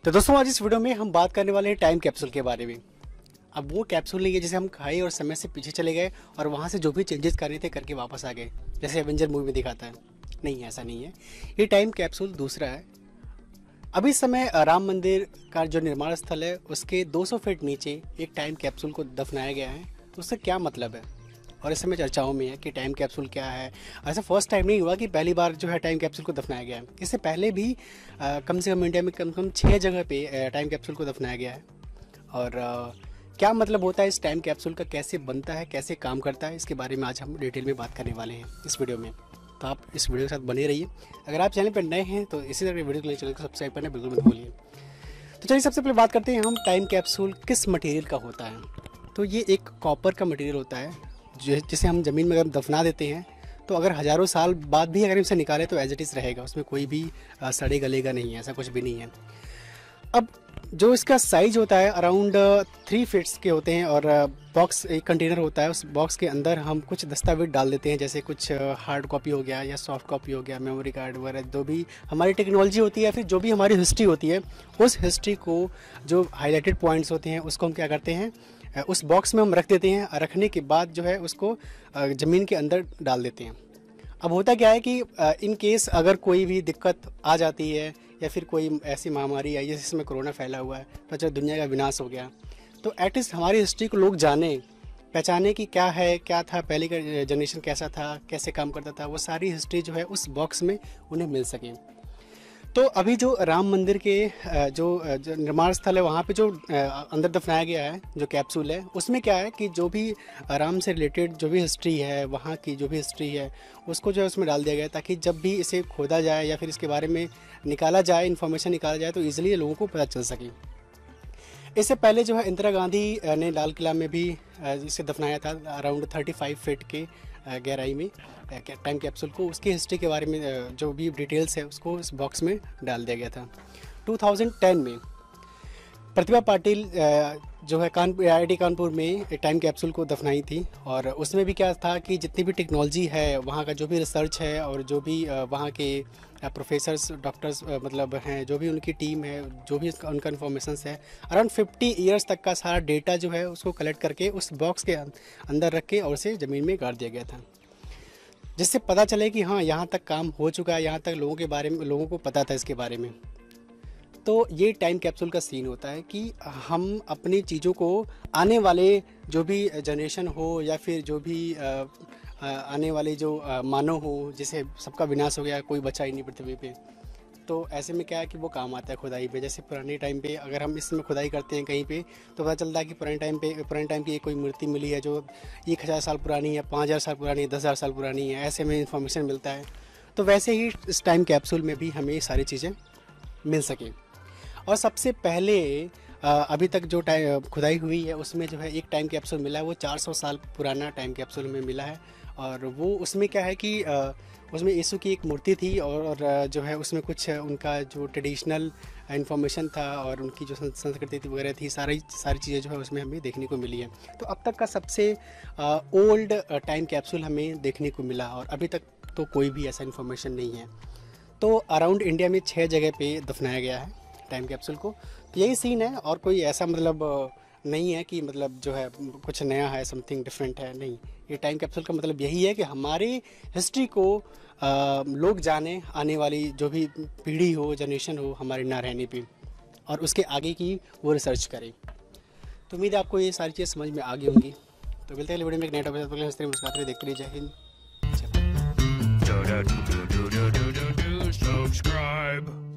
तो दोस्तों आज इस वीडियो में हम बात करने वाले हैं टाइम कैप्सूल के बारे में। अब वो कैप्सूल नहीं है जिसे हम खाए और समय से पीछे चले गए और वहाँ से जो भी चेंजेस करने थे करके वापस आ गए, जैसे एवेंजर मूवी में दिखाता है। नहीं, ऐसा नहीं है। ये टाइम कैप्सूल दूसरा है। अभी समय राम मंदिर का जो निर्माण स्थल है उसके 200 फीट नीचे एक टाइम कैप्सूल को दफनाया गया है। तो उससे क्या मतलब है और इस समय चर्चाओं में है कि टाइम कैप्सूल क्या है। ऐसा फर्स्ट टाइम नहीं हुआ कि पहली बार जो है टाइम कैप्सूल को दफनाया गया है। इससे पहले भी कम से कम इंडिया में कम से कम 6 जगह पे टाइम कैप्सूल को दफनाया गया है। और क्या मतलब होता है इस टाइम कैप्सूल का, कैसे बनता है, कैसे काम करता है, इसके बारे में आज हम डिटेल में बात करने वाले हैं इस वीडियो में। तो आप इस वीडियो के साथ बने रहिए। अगर आप चैनल पर नए हैं तो इसी तरह के वीडियो के लिए चैनल को सब्सक्राइब करना बिल्कुल मत भूलिए। तो चलिए सबसे पहले बात करते हैं हम टाइम कैप्सूल किस मटेरियल का होता है। तो ये एक कॉपर का मटेरियल होता है जिसे हम ज़मीन में अगर दफना देते हैं तो अगर हज़ारों साल बाद भी अगर इसे निकालें तो एज इट इज़ रहेगा, उसमें कोई भी सड़े गलेगा नहीं है, ऐसा कुछ भी नहीं है। अब जो इसका साइज होता है अराउंड 3 फीट्स के होते हैं और बॉक्स एक कंटेनर होता है। उस बॉक्स के अंदर हम कुछ दस्तावेज डाल देते हैं, जैसे कुछ हार्ड कॉपी हो गया या सॉफ्ट कॉपी हो गया, मेमोरी कार्ड वगैरह, जो भी हमारी टेक्नोलॉजी होती है, फिर जो भी हमारी हिस्ट्री होती है, उस हिस्ट्री को जो हाईलाइटेड पॉइंट्स होते हैं उसको हम क्या करते हैं, उस बॉक्स में हम रख देते हैं। रखने के बाद जो है उसको ज़मीन के अंदर डाल देते हैं। अब होता क्या है कि इन केस अगर कोई भी दिक्कत आ जाती है या फिर कोई ऐसी महामारी आई जैसे इसमें कोरोना फैला हुआ है, तो जब दुनिया का विनाश हो गया तो एटलीस्ट हमारी हिस्ट्री को लोग जाने, पहचाने कि क्या है, क्या था, पहले का जनरेशन कैसा था, कैसे काम करता था, वो सारी हिस्ट्री जो है उस बॉक्स में उन्हें मिल सके। तो अभी जो राम मंदिर के जो निर्माण स्थल है वहाँ पे जो अंदर दफनाया गया है जो कैप्सूल है, उसमें क्या है कि जो भी राम से रिलेटेड जो भी हिस्ट्री है, वहाँ की जो भी हिस्ट्री है, उसको जो है उसमें डाल दिया गया है ताकि जब भी इसे खोदा जाए या फिर इसके बारे में निकाला जाए, इन्फॉर्मेशन निकाला जाए, तो ईजिली लोगों को पता चल सके। इससे पहले जो है इंदिरा गांधी ने लाल किला में भी इसे दफनाया था अराउंड 35 फीट के गहराई में टाइम कैप्सूल को। उसकी हिस्ट्री के बारे में जो भी डिटेल्स है उसको इस बॉक्स में डाल दिया गया था। 2010 में प्रतिभा पाटिल जो है IIT कानपुर में टाइम कैप्सूल को दफनाई थी। और उसमें भी क्या था कि जितनी भी टेक्नोलॉजी है, वहाँ का जो भी रिसर्च है और जो भी वहाँ के प्रोफेसर्स, डॉक्टर्स मतलब हैं, जो भी उनकी टीम है, जो भी उनका इन्फॉर्मेशंस है, अराउंड 50 ईयर्स तक का सारा डेटा जो है उसको कलेक्ट करके उस बॉक्स के अंदर रख के और उसे ज़मीन में गाड़ दिया गया था, जिससे पता चले कि हाँ यहाँ तक काम हो चुका है, यहाँ तक लोगों के बारे में, लोगों को पता था इसके बारे में। तो ये टाइम कैप्सूल का सीन होता है कि हम अपनी चीज़ों को आने वाले जो भी जनरेशन हो या फिर जो भी आने वाले जो मानव हो, जिसे सबका विनाश हो गया, कोई बचा ही नहीं पृथ्वी पे, तो ऐसे में क्या है कि वो काम आता है खुदाई पे। जैसे पुराने टाइम पे अगर हम इसमें खुदाई करते हैं कहीं पे तो पता चलता है कि पुराने टाइम की कोई मूर्ति मिली है जो 1000 साल पुरानी है, 5000 साल पुरानी है, 10,000 साल पुरानी है, ऐसे में इंफॉर्मेशन मिलता है। तो वैसे ही इस टाइम कैप्सूल में भी हमें ये सारी चीज़ें मिल सकें। और सबसे पहले अभी तक जो खुदाई हुई है उसमें जो है एक टाइम कैप्सूल मिला है, वो 400 साल पुराना टाइम कैप्सूल में मिला है। और वो उसमें क्या है कि उसमें यीशु की एक मूर्ति थी और जो है उसमें कुछ उनका जो ट्रेडिशनल इन्फॉर्मेशन था और उनकी जो संस्कृति वगैरह थी, सारी चीज़ें जो है उसमें हमें देखने को मिली है। तो अब तक का सबसे ओल्ड टाइम कैप्सूल हमें देखने को मिला और अभी तक तो कोई भी ऐसा इन्फॉर्मेशन नहीं है। तो अराउंड इंडिया में 6 जगह पे दफनाया गया है टाइम कैप्सूल को। तो यही सीन है और कोई ऐसा मतलब नहीं है कि मतलब जो है कुछ नया है, समथिंग डिफरेंट है, नहीं। ये टाइम कैप्सूल का मतलब यही है कि हमारी हिस्ट्री को लोग जाने, आने वाली जो भी पीढ़ी हो, जनरेशन हो, हमारे ना रहने पे, और उसके आगे की वो रिसर्च करें। तो उम्मीद है आपको ये सारी चीज़ समझ में आ गई होंगी। तो मिलते हैं वीडियो में एक नए टॉपिक के साथ, मुस्कुराते देखते रहिए। जय हिंद। Subscribe.